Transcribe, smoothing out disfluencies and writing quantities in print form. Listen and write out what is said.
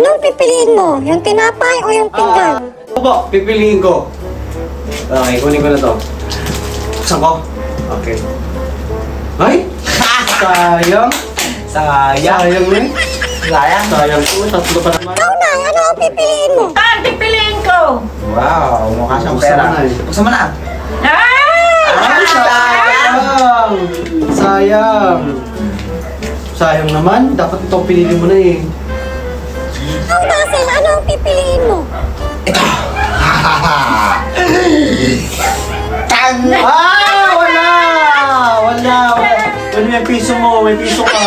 Anong pipiliin mo? Yung tinapay o yung pinggan? Opo, pipiliin ko. Okay, kunin ko na to. Buksan ko. Okay. Ay! Sayang! Sayang eh. Sayang po, tatlo pa naman. Ikaw na, ano ang pipiliin mo? Ang pipiliin ko! Wow, mukha siyang Buksan pera. mo na eh. Buksan mo na. Ay, sayang! Sayang! Sayang naman, dapat ito pinili mo na eh. Ikaw, Russell, ano ang pipiliin mo? Ah! Wala! Wala! Wala! May piso mo, may piso ka.